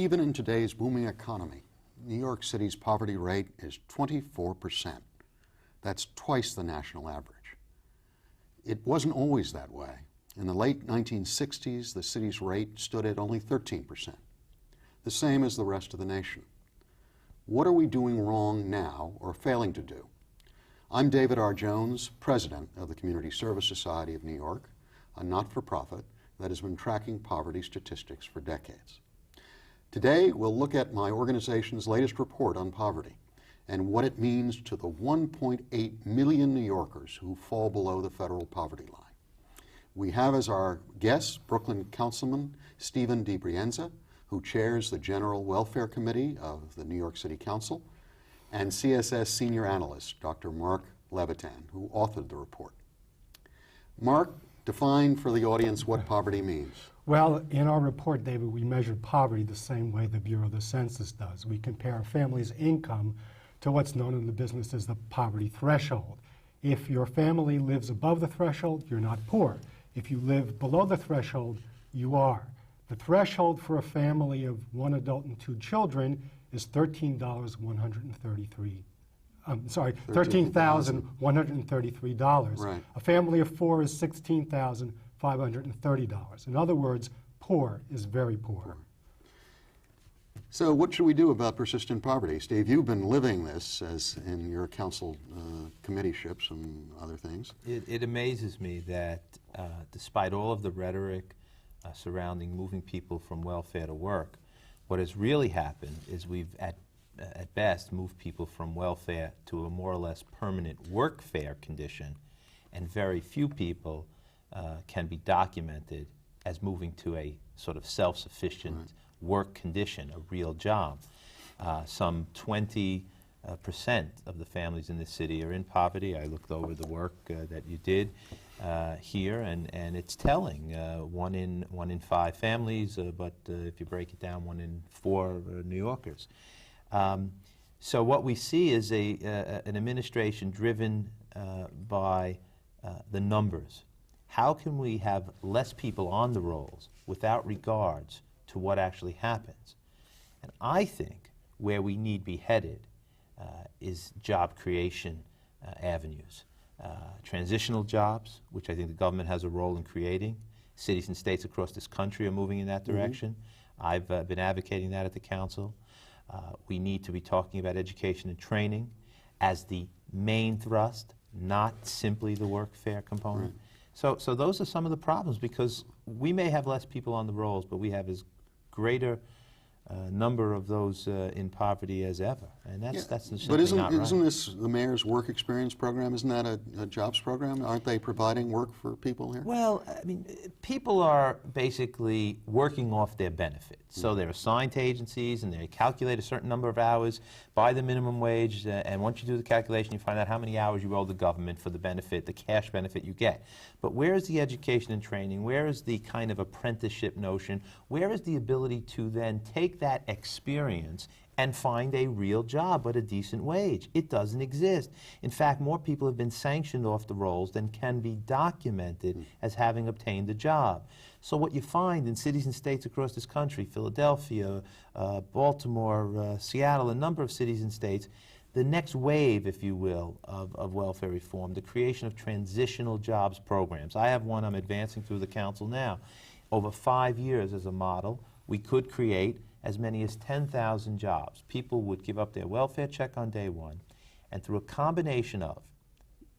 Even in today's booming economy, New York City's poverty rate is 24%. That's twice the national average. It wasn't always that way. In the late 1960s, the city's rate stood at only 13%, the same as the rest of the nation. What are we doing wrong now or failing to do? I'm David R. Jones, president of the Community Service Society of New York, a not-for-profit that has been tracking poverty statistics for decades. Today, we'll look at my organization's latest report on poverty and what it means to the 1.8 million New Yorkers who fall below the federal poverty line. We have as our guest Brooklyn Councilman Stephen DiBrienza, who chairs the General Welfare Committee of the New York City Council, and CSS Senior Analyst Dr. Mark Levitan, who authored the report. Mark, define for the audience what poverty means. Well, in our report, David, we measured poverty the same way the Bureau of the Census does. We compare a family's income to what's known in the business as the poverty threshold. If your family lives above the threshold, you're not poor. If you live below the threshold, you are. The threshold for a family of one adult and two children is $13,133. Right. A family of four is $16,530. In other words, poor is very poor. So what should we do about persistent poverty? Steve, you've been living this as in your council committeeships and other things. It amazes me that despite all of the rhetoric surrounding moving people from welfare to work, what has really happened is we've at best moved people from welfare to a more or less permanent workfare condition, and very few people can be documented as moving to a sort of self-sufficient work condition, a real job. Some 20% of the families in this city are in poverty. I looked over the work that you did here, and it's telling. One in five families, but if you break it down, 1 in 4 New Yorkers. So what we see is an administration driven by the numbers. How can we have less people on the rolls without regards to what actually happens? And I think where we need be headed is job creation avenues. Transitional jobs, which I think the government has a role in creating. Cities and states across this country are moving in that direction. I've been advocating that at the council. We need to be talking about education and training as the main thrust, not simply the workfare component. So those are some of the problems, because we may have less people on the rolls, but we have as greater number of those in poverty as ever, and that's simply but not right. Isn't this the mayor's work experience program? Isn't that a jobs program? Aren't they providing work for people here? Well, I mean, people are basically working off their benefits. So they're assigned to agencies, and they calculate a certain number of hours by the minimum wage, and once you do the calculation, you find out how many hours you owe the government for the benefit, the cash benefit you get. But where is the education and training? Where is the kind of apprenticeship notion? Where is the ability to then take that experience and find a real job at a decent wage? It doesn't exist. In fact, more people have been sanctioned off the rolls than can be documented as having obtained a job. So what you find in cities and states across this country, Philadelphia, Baltimore, Seattle, a number of cities and states, the next wave, if you will, of welfare reform, the creation of transitional jobs programs. I have one I'm advancing through the council now. Over 5 years as a model, we could create as many as 10,000 jobs. People would give up their welfare check on day one, and through a combination of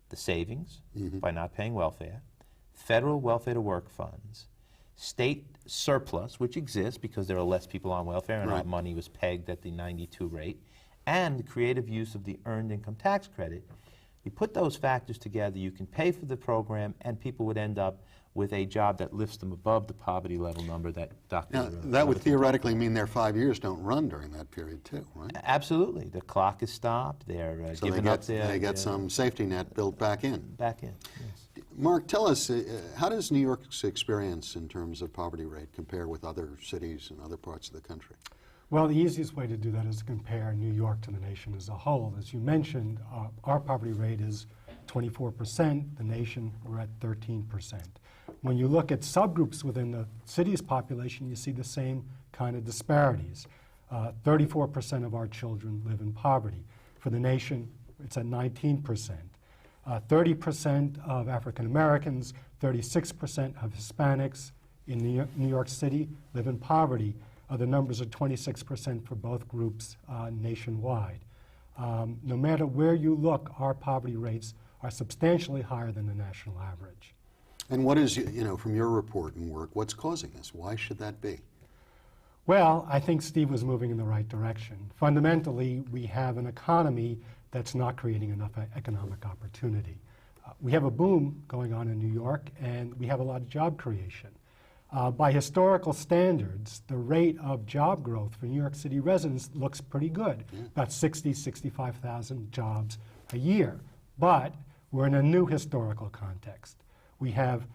the savings by not paying welfare, federal welfare to work funds, state surplus, which exists because there are less people on welfare and our money was pegged at the 92 rate, and the creative use of the earned income tax credit. You put those factors together, you can pay for the program, and people would end up with a job that lifts them above the poverty level number that Dr. Now, that would theoretically mean their 5 years don't run during that period too, right? Absolutely. The clock is stopped. They're So giving up their... they get some safety net built back in. Back in, yes. Mark, tell us, how does New York's experience in terms of poverty rate compare with other cities and other parts of the country? Well, the easiest way to do that is to compare New York to the nation as a whole. As you mentioned, our poverty rate is 24%. The nation, we're at 13%. When you look at subgroups within the city's population, you see the same kind of disparities. 34% of our children live in poverty. For the nation, it's at 19%. 30% of African Americans, 36% of Hispanics in New York City live in poverty. The numbers are 26% for both groups nationwide. No matter where you look, our poverty rates are substantially higher than the national average. And what is, from your report and work, what's causing this? Why should that be? Well, I think Steve was moving in the right direction. Fundamentally, we have an economy that's not creating enough economic opportunity. We have a boom going on in New York, and we have a lot of job creation. By historical standards, the rate of job growth for New York City residents looks pretty good, about 60, 65,000 jobs a year. But we're in a new historical context. We have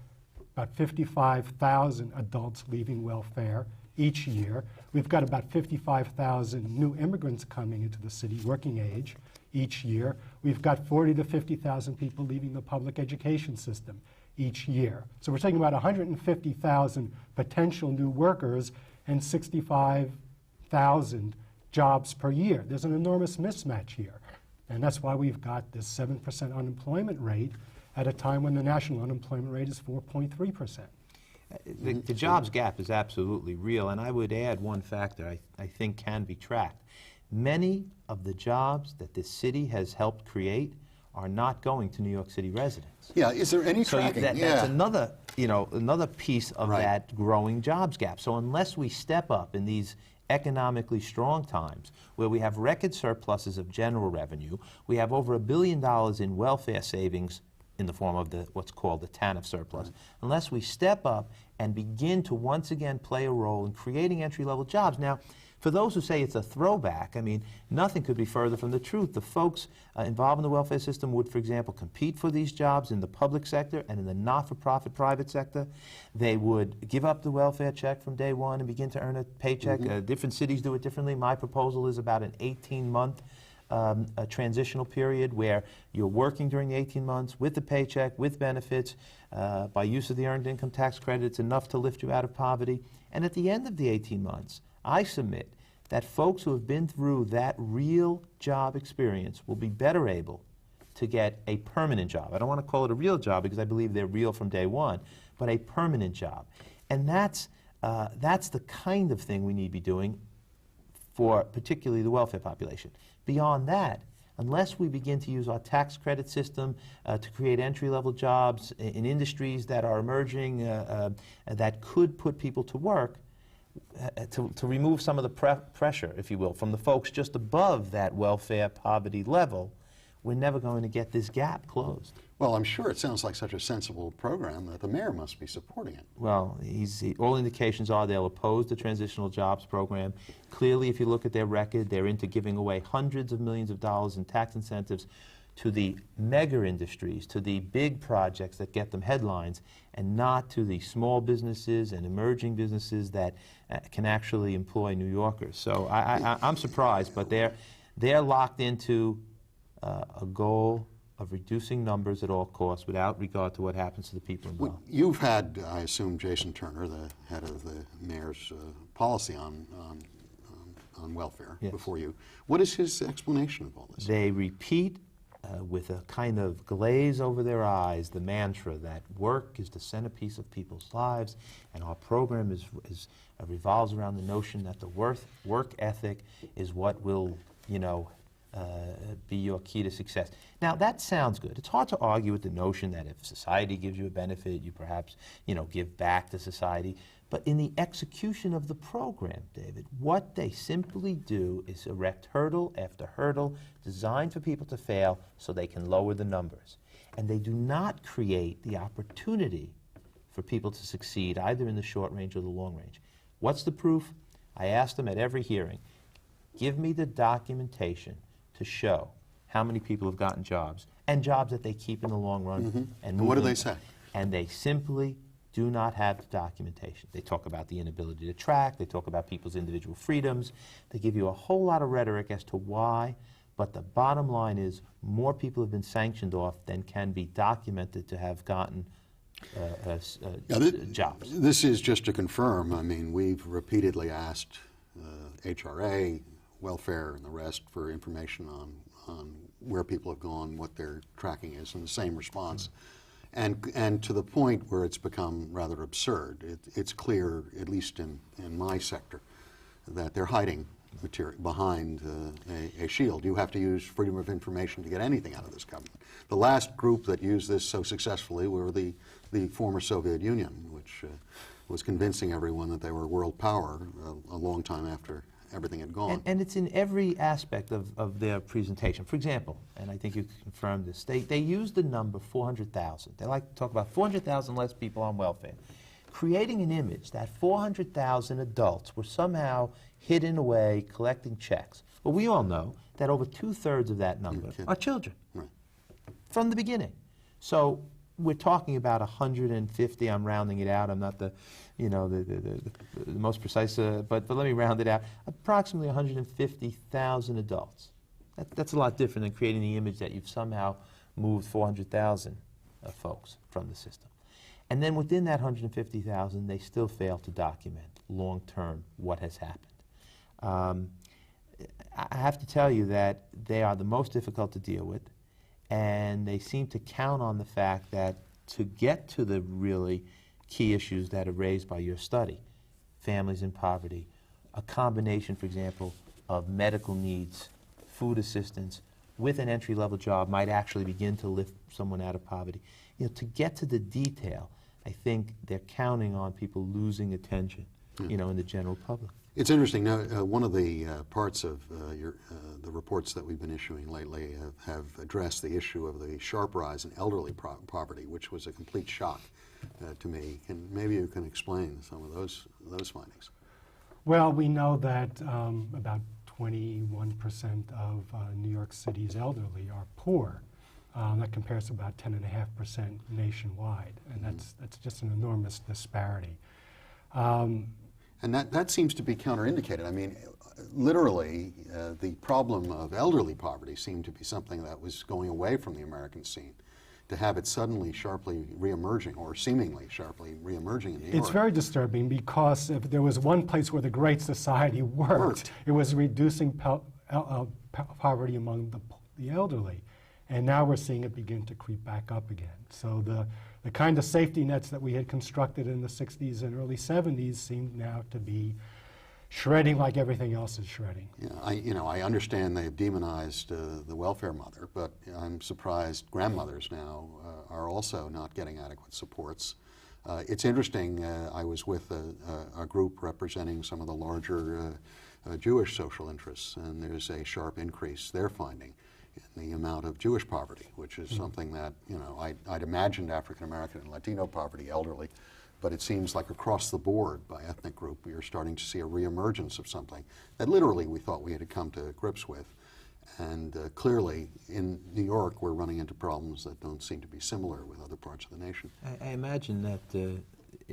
about 55,000 adults leaving welfare each year. We've got about 55,000 new immigrants coming into the city, working age, each year. We've got 40 to 50,000 people leaving the public education system each year. So we're talking about 150,000 potential new workers and 65,000 jobs per year. There's an enormous mismatch here. And that's why we've got this 7% unemployment rate at a time when the national unemployment rate is 4.3%. The jobs gap is absolutely real, and I would add one factor I think can be tracked. Many of the jobs that this city has helped create are not going to New York City residents. Yeah, is there any tracking? That's another, another piece of that growing jobs gap. So unless we step up in these economically strong times where we have record surpluses of general revenue, we have over $1 billion in welfare savings in the form of what's called the TANF surplus. Unless we step up and begin to once again play a role in creating entry-level jobs. Now, for those who say it's a throwback, I mean, nothing could be further from the truth. The folks involved in the welfare system would, for example, compete for these jobs in the public sector and in the not-for-profit private sector. They would give up the welfare check from day one and begin to earn a paycheck. Different cities do it differently. My proposal is about an 18-month a transitional period where you're working during the 18 months with the paycheck, with benefits, by use of the Earned Income Tax Credit. It's enough to lift you out of poverty. And at the end of the 18 months, I submit that folks who have been through that real job experience will be better able to get a permanent job. I don't want to call it a real job because I believe they're real from day one, but a permanent job. And that's the kind of thing we need to be doing for particularly the welfare population. Beyond that, unless we begin to use our tax credit system to create entry-level jobs in industries that are emerging that could put people to work, to remove some of the pressure, if you will, from the folks just above that welfare poverty level, we're never going to get this gap closed. Well, I'm sure it sounds like such a sensible program that the mayor must be supporting it. Well, all indications are they'll oppose the transitional jobs program. Clearly, if you look at their record, they're into giving away hundreds of millions of dollars in tax incentives to the mega industries, to the big projects that get them headlines, and not to the small businesses and emerging businesses that can actually employ New Yorkers. So I'm surprised, but they're locked into a goal of reducing numbers at all costs without regard to what happens to the people involved. You've had, I assume, Jason Turner, the head of the mayor's policy on welfare before you. What is his explanation of all this? They repeat with a kind of glaze over their eyes the mantra that work is the centerpiece of people's lives, and our program revolves around the notion that the work ethic is what will, be your key to success. Now, that sounds good. It's hard to argue with the notion that if society gives you a benefit, you perhaps, give back to society. But in the execution of the program, David, what they simply do is erect hurdle after hurdle designed for people to fail so they can lower the numbers. And they do not create the opportunity for people to succeed either in the short range or the long range. What's the proof? I asked them at every hearing, give me the documentation to show how many people have gotten jobs and jobs that they keep in the long run. And what do they say? And they simply do not have the documentation. They talk about the inability to track, they talk about people's individual freedoms, they give you a whole lot of rhetoric as to why But the bottom line is more people have been sanctioned off than can be documented to have gotten jobs. This is just to confirm. I mean, we've repeatedly asked HRA, welfare, and the rest for information on where people have gone, what their tracking is, and the same response. And to the point where it's become rather absurd. It's clear, at least in my sector, that they're hiding material behind a shield. You have to use freedom of information to get anything out of this government. The last group that used this so successfully were the former Soviet Union, which was convincing everyone that they were world power a long time after everything had gone. And it's in every aspect of their presentation. For example, and I think you confirmed this, they used the number 400,000. They like to talk about 400,000 less people on welfare, creating an image that 400,000 adults were somehow hidden away collecting checks. Well, we all know that over 2/3 of that number are children, right, from the beginning. So we're talking about 150. I'm rounding it out. I'm not the most precise, but let me round it out. Approximately 150,000 adults. That's a lot different than creating the image that you've somehow moved 400,000 folks from the system. And then within that 150,000, they still fail to document long-term what has happened. I have to tell you that they are the most difficult to deal with, and they seem to count on the fact that to get to the really key issues that are raised by your study, families in poverty, a combination, for example, of medical needs, food assistance, with an entry-level job might actually begin to lift someone out of poverty. You know, to get to the detail, I think they're counting on people losing attention, you know, in the general public. It's interesting. Now, one of the parts of the reports that we've been issuing lately have addressed the issue of the sharp rise in elderly poverty, which was a complete shock to me. And maybe you can explain some of those findings. Well, we know that about 21% of New York City's elderly are poor. That compares to about 10.5% nationwide, and that's just an enormous disparity. And that seems to be counterindicated. I mean, literally, the problem of elderly poverty seemed to be something that was going away from the American scene. To have it suddenly sharply reemerging, or seemingly sharply reemerging in New York. It's very disturbing because if there was one place where the Great Society worked. It was reducing poverty among the elderly. And now we're seeing it begin to creep back up again. So the kind of safety nets that we had constructed in the 60s and early 70s seem now to be shredding like everything else is shredding. Yeah, I understand they've demonized the welfare mother, but I'm surprised grandmothers now are also not getting adequate supports. It's interesting, I was with a group representing some of the larger Jewish social interests, and there's a sharp increase they're finding in the amount of Jewish poverty, which is something that, I'd imagined African American and Latino poverty, elderly, but it seems like across the board by ethnic group, we are starting to see a reemergence of something that literally we thought we had come to grips with. And clearly, in New York, we're running into problems that don't seem to be similar with other parts of the nation. I imagine that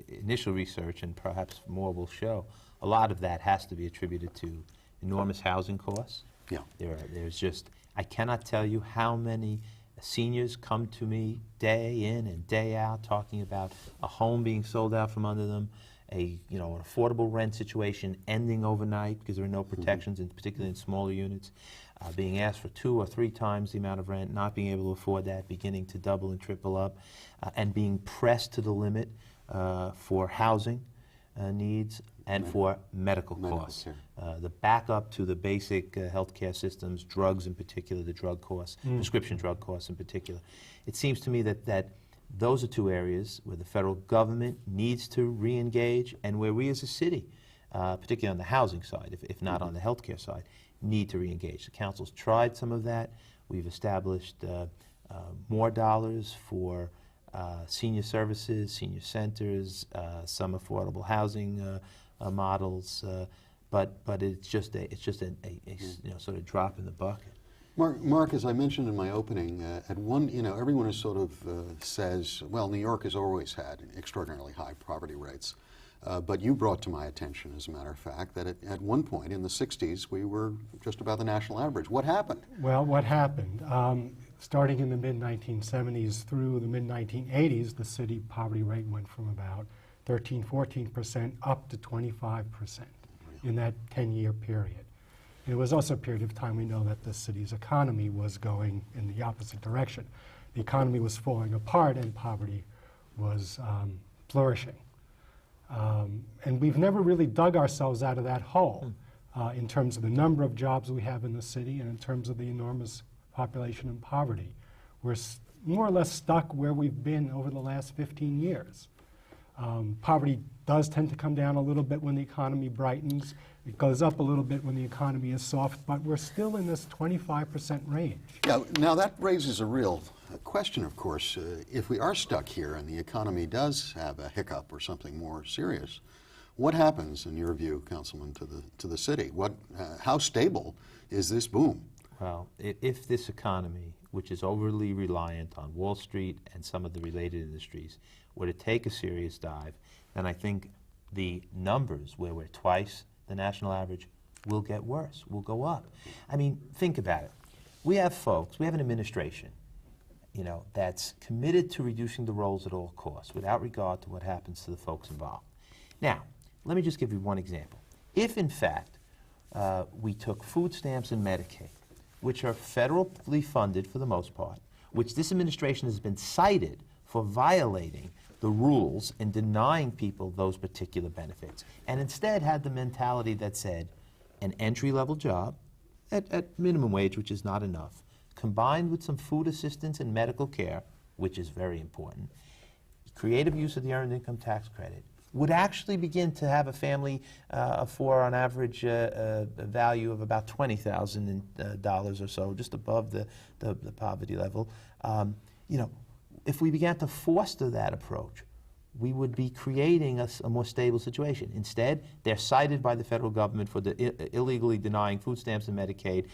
initial research, and perhaps more will show, a lot of that has to be attributed to enormous housing costs. Yeah. There's just, I cannot tell you how many seniors come to me day in and day out talking about a home being sold out from under them, an affordable rent situation ending overnight because there are no protections, and particularly in smaller units, being asked for 2 or 3 times the amount of rent, not being able to afford that, beginning to double and triple up, and being pressed to the limit for housing needs and for medical costs. The backup to the basic healthcare systems, drugs in particular, the drug costs, prescription drug costs in particular. It seems to me that those are 2 areas where the federal government needs to re-engage, and where we as a city, particularly on the housing side, if not on the healthcare side, need to re-engage. The council's tried some of that. We've established more dollars for senior services, senior centers, some affordable housing models, but it's just a sort of drop in the bucket. Mark, as I mentioned in my opening, at one, everyone is sort of says, well, New York has always had extraordinarily high poverty rates. But you brought to my attention, as a matter of fact, that at one point in the 60s, we were just about the national average. What happened? Well, what happened? Starting in the mid-1970s through the mid-1980s, the city poverty rate went from about 13–14% up to 25% in that 10-year period. It was also a period of time we know that the city's economy was going in the opposite direction. The economy was falling apart and poverty was flourishing. And we've never really dug ourselves out of that hole in terms of the number of jobs we have in the city and in terms of the enormous population in poverty. We're more or less stuck where we've been over the last 15 years. Poverty does tend to come down a little bit when the economy brightens. It goes up a little bit when the economy is soft, but we're still in this 25% range. Yeah, now that raises a real question, of course. If we are stuck here and the economy does have a hiccup or something more serious, what happens, in your view, Councilman, to the city? How stable is this boom? Well, if this economy, which is overly reliant on Wall Street and some of the related industries, were to take a serious dive, then I think the numbers where we're twice the national average will get worse, will go up. I mean, think about it. We have folks, we have an administration, that's committed to reducing the rolls at all costs without regard to what happens to the folks involved. Now, let me just give you one example. If, in fact, we took food stamps and Medicaid, which are federally funded for the most part, which this administration has been cited for violating the rules and denying people those particular benefits, and instead had the mentality that said an entry-level job at minimum wage, which is not enough, combined with some food assistance and medical care, which is very important, creative use of the Earned Income Tax Credit, would actually begin to have a family for, on average, a value of about $20,000 or so, just above the poverty level. If we began to foster that approach, we would be creating a more stable situation. Instead, they're cited by the federal government for illegally denying food stamps and Medicaid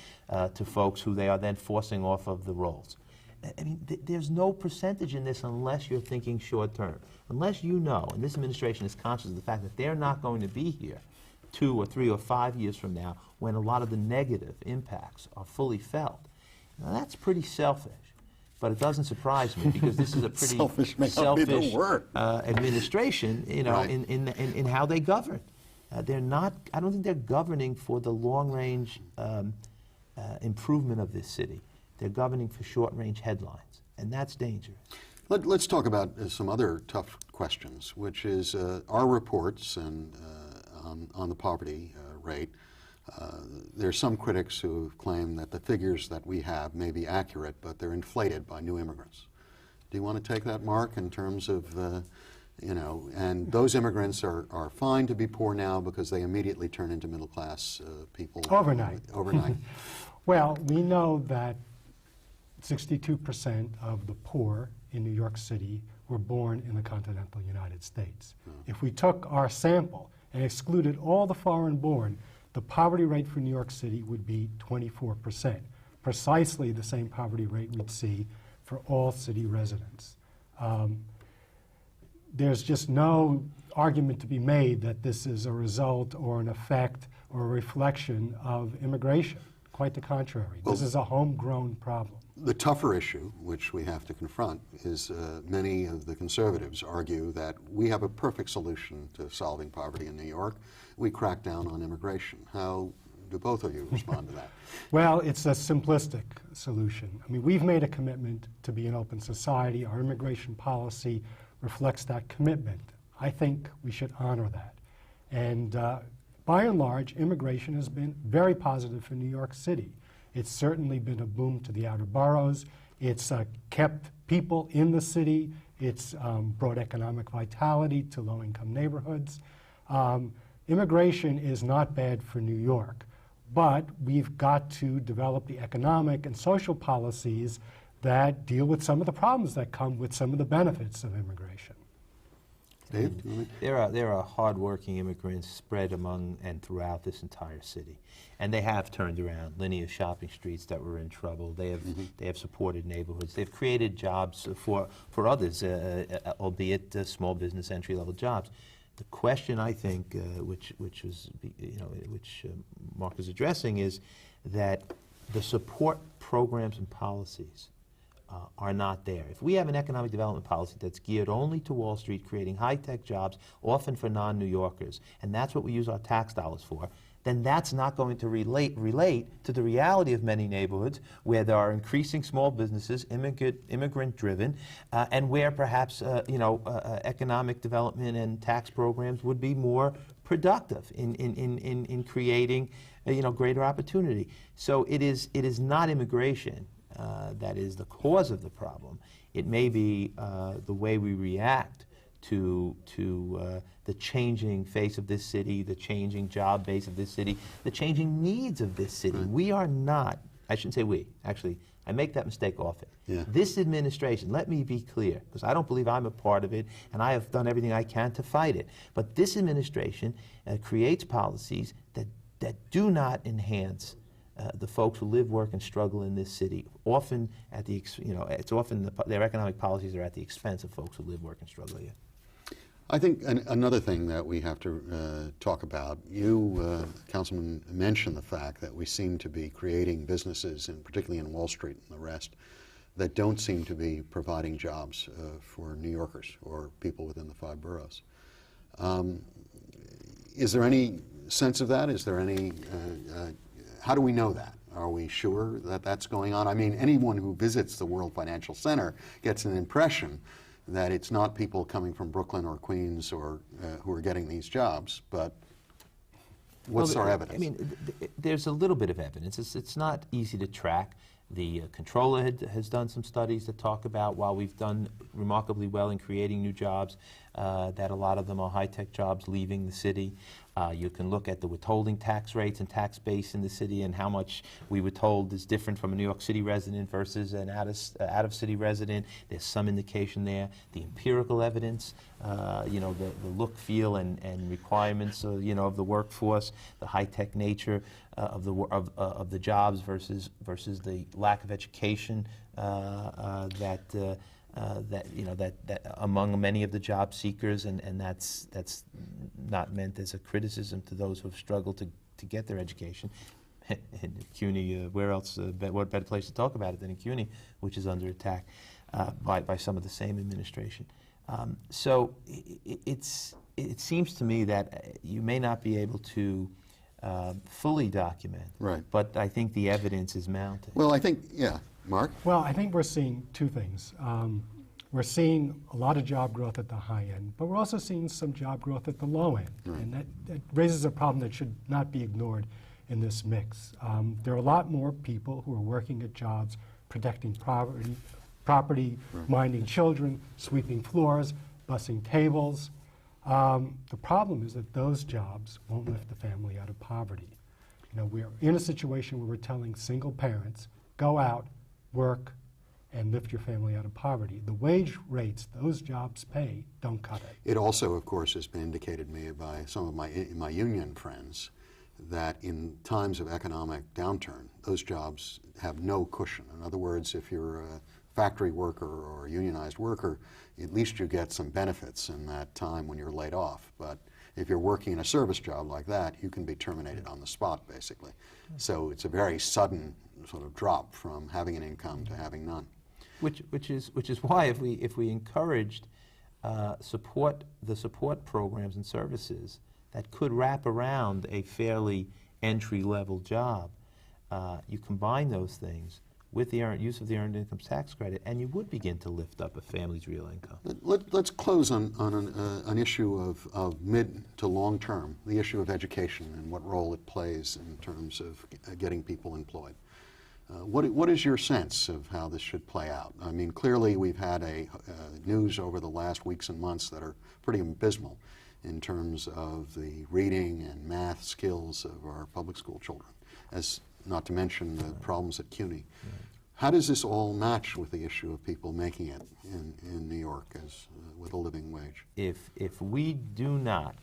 to folks who they are then forcing off of the rolls. I mean, there's no percentage in this unless you're thinking short term. Unless you know, and this administration is conscious of the fact that they're not going to be here 2 or 3 or 5 years from now when a lot of the negative impacts are fully felt. Now, that's pretty selfish. But it doesn't surprise me because this is a pretty selfish administration, right. in how they govern. They're not. I don't think they're governing for the long-range improvement of this city. They're governing for short-range headlines, and that's dangerous. Let's talk about some other tough questions, which is our reports and on the poverty rate. There's some critics who claim that the figures that we have may be accurate, but they're inflated by new immigrants. Do you want to take that, Mark, in terms of, and those immigrants are fine to be poor now because they immediately turn into middle-class people. Overnight. Overnight. Well, we know that 62% of the poor in New York City were born in the continental United States. If we took our sample and excluded all the foreign-born, the poverty rate for New York City would be 24%, precisely the same poverty rate we'd see for all city residents. There's just no argument to be made that this is a result or an effect or a reflection of immigration. Quite the contrary. This is a homegrown problem. The tougher issue, which we have to confront, is many of the conservatives argue that we have a perfect solution to solving poverty in New York. We crack down on immigration. How do both of you respond to that? Well, it's a simplistic solution. I mean, we've made a commitment to be an open society. Our immigration policy reflects that commitment. I think we should honor that. And by and large, immigration has been very positive for New York City. It's certainly been a boom to the outer boroughs. It's kept people in the city. It's brought economic vitality to low-income neighborhoods. Immigration is not bad for New York, but we've got to develop the economic and social policies that deal with some of the problems that come with some of the benefits of immigration. Dave? There are hardworking immigrants spread among and throughout this entire city, and they have turned around linear shopping streets that were in trouble. They have supported neighborhoods. They've created jobs for others, albeit small business entry-level jobs. The question, I think, which Mark is addressing, is that the support programs and policies are not there. If we have an economic development policy that's geared only to Wall Street, creating high-tech jobs, often for non-New Yorkers, and that's what we use our tax dollars for, then that's not going to relate to the reality of many neighborhoods where there are increasing small businesses, immigrant-driven, and where perhaps economic development and tax programs would be more productive in creating greater opportunity. So it is not immigration that is the cause of the problem. It may be the way we react to the changing face of this city, the changing job base of this city, the changing needs of this city. We are not, I shouldn't say we, actually, I make that mistake often. Yeah. This administration, let me be clear, because I don't believe I'm a part of it, and I have done everything I can to fight it. But this administration creates policies that do not enhance the folks who live, work, and struggle in this city. Often at the, it's often their economic policies are at the expense of folks who live, work, and struggle here. I think another thing that we have to talk about, you, Councilman, mentioned the fact that we seem to be creating businesses, and particularly in Wall Street and the rest, that don't seem to be providing jobs for New Yorkers or people within the 5 boroughs. Is there any sense of that? Is there any, how do we know that? Are we sure that that's going on? I mean, anyone who visits the World Financial Center gets an impression that it's not people coming from Brooklyn or Queens or who are getting these jobs, but what's our evidence? I mean, there's a little bit of evidence. It's not easy to track. The controller has done some studies that talk about, while we've done remarkably well in creating new jobs, that a lot of them are high-tech jobs leaving the city. You can look at the withholding tax rates and tax base in the city and how much we withhold is different from a New York City resident versus an out-of-city resident. There's some indication there. The empirical evidence, the look, feel, and requirements, of the workforce, the high-tech nature of the jobs versus the lack of education that among many of the job seekers, and that's not meant as a criticism to those who have struggled to get their education. In CUNY, where else? What better place to talk about it than in CUNY, which is under attack by some of the same administration. So it seems to me that you may not be able to fully document, right, but I think the evidence is mounting. Well, I think, yeah. Mark? Well, I think we're seeing two things. We're seeing a lot of job growth at the high end, but we're also seeing some job growth at the low end. Right. And that raises a problem that should not be ignored in this mix. There are a lot more people who are working at jobs protecting property, right, minding children, sweeping floors, bussing tables. The problem is that those jobs won't lift the family out of poverty. We're in a situation where we're telling single parents, go out, work, and lift your family out of poverty. The wage rates those jobs pay don't cut it. It also, of course, has been indicated to me by some of my union friends that in times of economic downturn, those jobs have no cushion. In other words, if you're a factory worker or a unionized worker, at least you get some benefits in that time when you're laid off. But if you're working in a service job like that, you can be terminated on the spot, basically. So it's a very sudden sort of drop from having an income to having none. Which is why if we encouraged the support programs and services that could wrap around a fairly entry-level job, you combine those things with the use of the Earned Income Tax Credit, and you would begin to lift up a family's real income. Let's close on an issue of mid to long term, the issue of education and what role it plays in terms of getting people employed. What is your sense of how this should play out? I mean, clearly we've had news over the last weeks and months that are pretty abysmal in terms of the reading and math skills of our public school children, as not to mention the problems at CUNY. How does this all match with the issue of people making it in New York as with a living wage? If we do not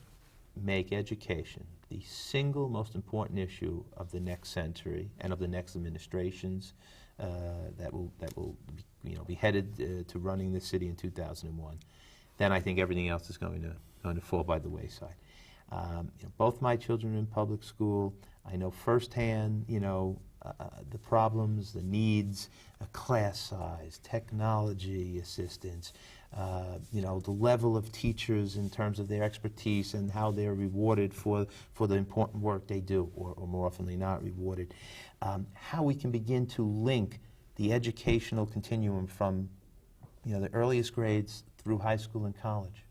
make education the single most important issue of the next century and of the next administrations that will be headed to running this city in 2001, then I think everything else is going to fall by the wayside. Both my children are in public school. I know firsthand, the problems, the needs, class size, technology assistance, the level of teachers in terms of their expertise and how they're rewarded for the important work they do, or more often than not rewarded. How we can begin to link the educational continuum from the earliest grades through high school and college.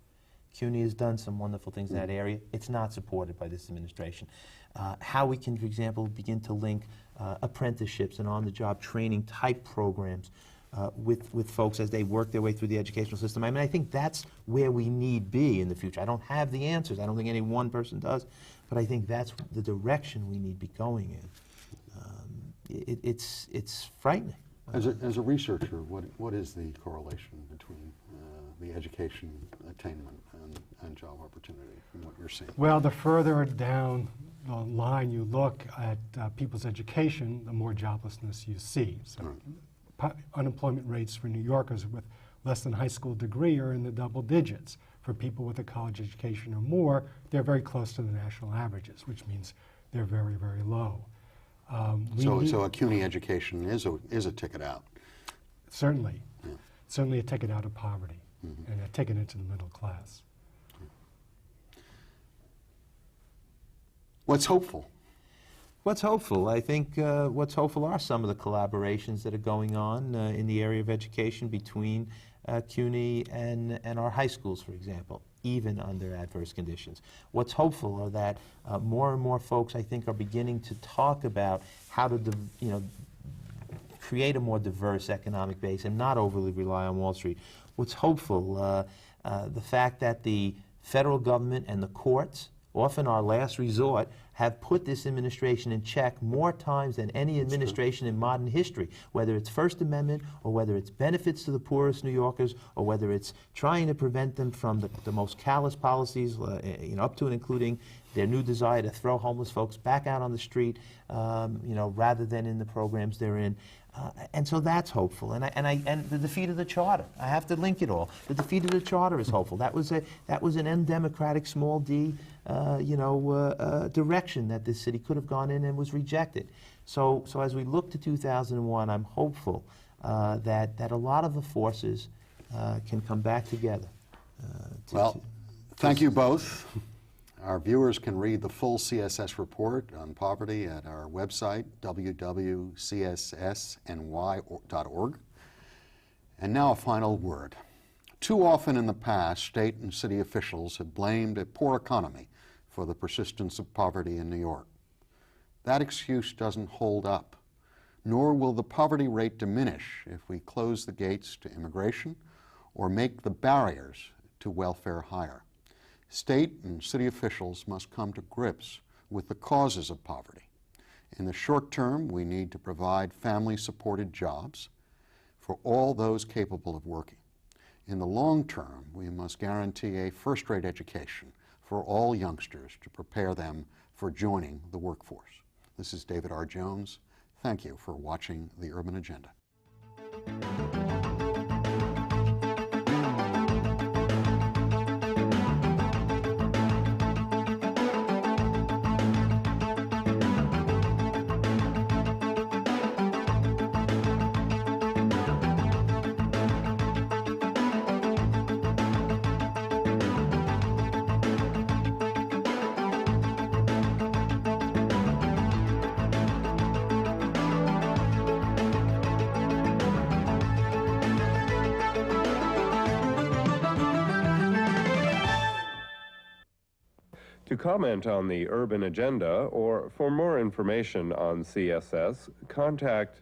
CUNY has done some wonderful things in that area. It's not supported by this administration. How we can, for example, begin to link apprenticeships and on-the-job training type programs with folks as they work their way through the educational system. I mean, I think that's where we need be in the future. I don't have the answers. I don't think any one person does, but I think that's the direction we need to be going in. It's frightening. As a researcher, what is the correlation between the education attainment and job opportunity from what you're seeing? Well, the further down the line you look at people's education, the more joblessness you see. So unemployment rates for New Yorkers with less than high school degree are in the double digits. For people with a college education or more, they're very close to the national averages, which means they're very, very low. So a CUNY education is a ticket out. Certainly. Yeah. Certainly a ticket out of poverty and a ticket into the middle class. What's hopeful? What's hopeful? I think what's hopeful are some of the collaborations that are going on in the area of education between CUNY and our high schools, for example, even under adverse conditions. What's hopeful are that more and more folks, I think, are beginning to talk about how to create a more diverse economic base and not overly rely on Wall Street. What's hopeful, the fact that the federal government and the courts, often our last resort, have put this administration in check more times than any administration in modern history, whether it's First Amendment or whether it's benefits to the poorest New Yorkers or whether it's trying to prevent them from the most callous policies, up to and including their new desire to throw homeless folks back out on the street, rather than in the programs they're in. And so that's hopeful, and the defeat of the charter. I have to link it all. The defeat of the charter is hopeful. That was an undemocratic, small d, direction that this city could have gone in and was rejected. So as we look to 2001, I'm hopeful that a lot of the forces can come back together. Thank you both. Our viewers can read the full CSS report on poverty at our website, www.cssny.org. And now a final word. Too often in the past, state and city officials have blamed a poor economy for the persistence of poverty in New York. That excuse doesn't hold up, nor will the poverty rate diminish if we close the gates to immigration or make the barriers to welfare higher. State and city officials must come to grips with the causes of poverty. In the short term, we need to provide family-supported jobs for all those capable of working. In the long term, we must guarantee a first-rate education for all youngsters to prepare them for joining the workforce. This is David R. Jones. Thank you for watching The Urban Agenda. To comment on the Urban Agenda or for more information on CSS, contact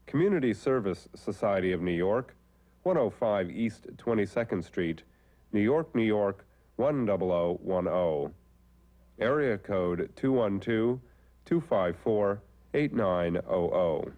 Community Service Society of New York, 105 East 22nd Street, New York, New York, 10010. Area code 212-254-8900.